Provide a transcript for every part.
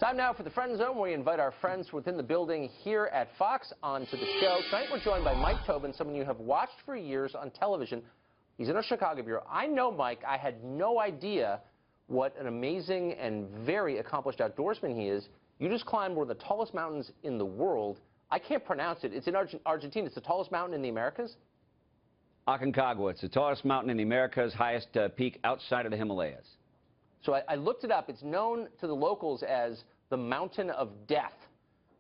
Time now for the Friend Zone, where we invite our friends within the building here at Fox onto the show. Tonight we're joined by Mike Tobin, someone you have watched for years on television. He's in our Chicago bureau. I know Mike. I had no idea what an amazing and very accomplished outdoorsman he is. You just climbed one of the tallest mountains in the world. I can't pronounce it. It's in Argentina. It's the tallest mountain in the Americas? Aconcagua. It's the tallest mountain in the Americas, highest peak outside of the Himalayas. So I looked it up. It's known to the locals as the Mountain of Death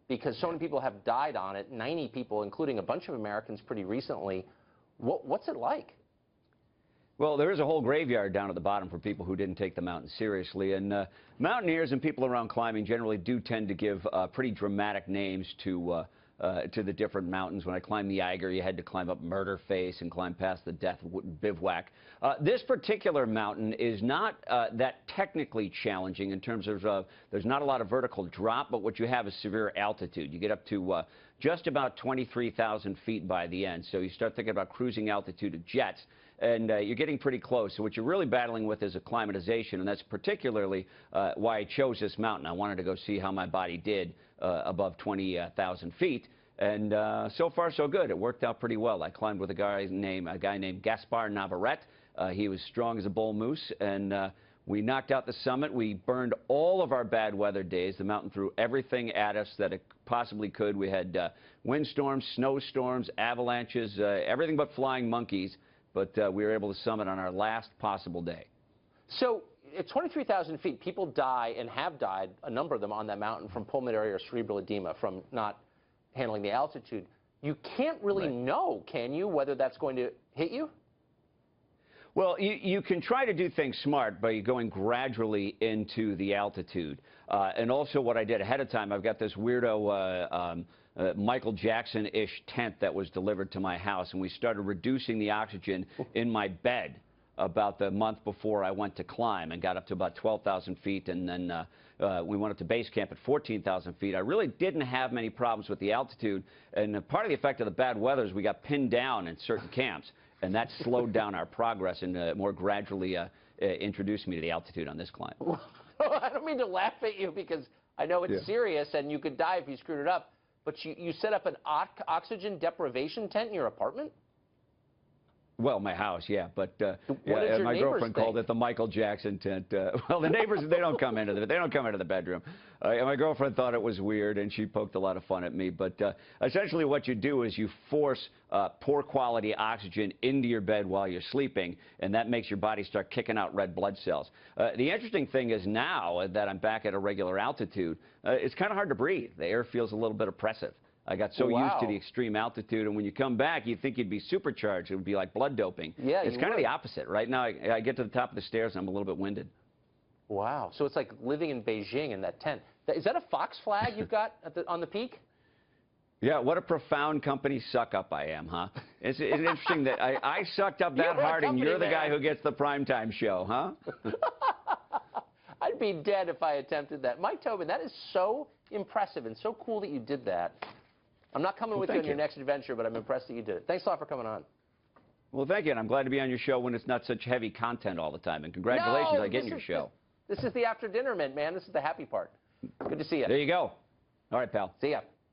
because so many people have died on it, 90 people, including a bunch of Americans pretty recently. What's it like? Well, there is a whole graveyard down at the bottom for people who didn't take the mountain seriously. And mountaineers and people around climbing generally do tend to give pretty dramatic names to the different mountains. When I climbed the Eiger, you had to climb up Murder Face and climb past the Death Bivouac. This particular mountain is not that technically challenging in terms of there's not a lot of vertical drop, but what you have is severe altitude. You get up to just about 23,000 feet by the end, so you start thinking about cruising altitude of jets. And you're getting pretty close. So what you're really battling with is acclimatization, and that's particularly why I chose this mountain. I wanted to go see how my body did above 20,000 feet. And so far, so good. It worked out pretty well. I climbed with a guy named Gaspar Navarrete. He was strong as a bull moose, and we knocked out the summit. We burned all of our bad weather days. The mountain threw everything at us that it possibly could. We had windstorms, snowstorms, avalanches, everything but flying monkeys. But we were able to summit on our last possible day. So at 23,000 feet, people die and have died, a number of them on that mountain, from pulmonary or cerebral edema, from not handling the altitude. You can't really know, can you, whether that's going to hit you? Well, you can try to do things smart by going gradually into the altitude. And also what I did ahead of time, I've got this weirdo Michael Jackson-ish tent that was delivered to my house, and we started reducing the oxygen in my bed about the month before I went to climb and got up to about 12,000 feet, and then we went up to base camp at 14,000 feet. I really didn't have many problems with the altitude, and part of the effect of the bad weather is we got pinned down in certain camps, and that slowed down our progress and more gradually introduced me to the altitude on this climb. I don't mean to laugh at you because I know it's serious and you could die if you screwed it up. But you set up an oxygen deprivation tent in your apartment? Well, my house, yeah, but my girlfriend called it the Michael Jackson tent. Well, the neighbors, they don't come into the bedroom. And my girlfriend thought it was weird, and she poked a lot of fun at me. But essentially, what you do is you force poor quality oxygen into your bed while you're sleeping, and that makes your body start kicking out red blood cells. The interesting thing is now that I'm back at a regular altitude, it's kind of hard to breathe. The air feels a little bit oppressive. I got so used to the extreme altitude, and when you come back, you think you'd be supercharged. It would be like blood doping. Yeah, it's kind of the opposite. Right now, I get to the top of the stairs, and I'm a little bit winded. Wow. So it's like living in Beijing in that tent. Is that a Fox flag you've got on the peak? Yeah, what a profound company suck-up I am, huh? It's interesting that I sucked up that hard, and you're the guy who gets the primetime show, huh? I'd be dead if I attempted that. Mike Tobin, that is so impressive and so cool that you did that. I'm not coming with you on your next adventure, but I'm impressed that you did it. Thanks a lot for coming on. Well, thank you, and I'm glad to be on your show when it's not such heavy content all the time. And congratulations on getting your show. This is the after dinner mint, man. This is the happy part. Good to see you. There you go. All right, pal. See ya.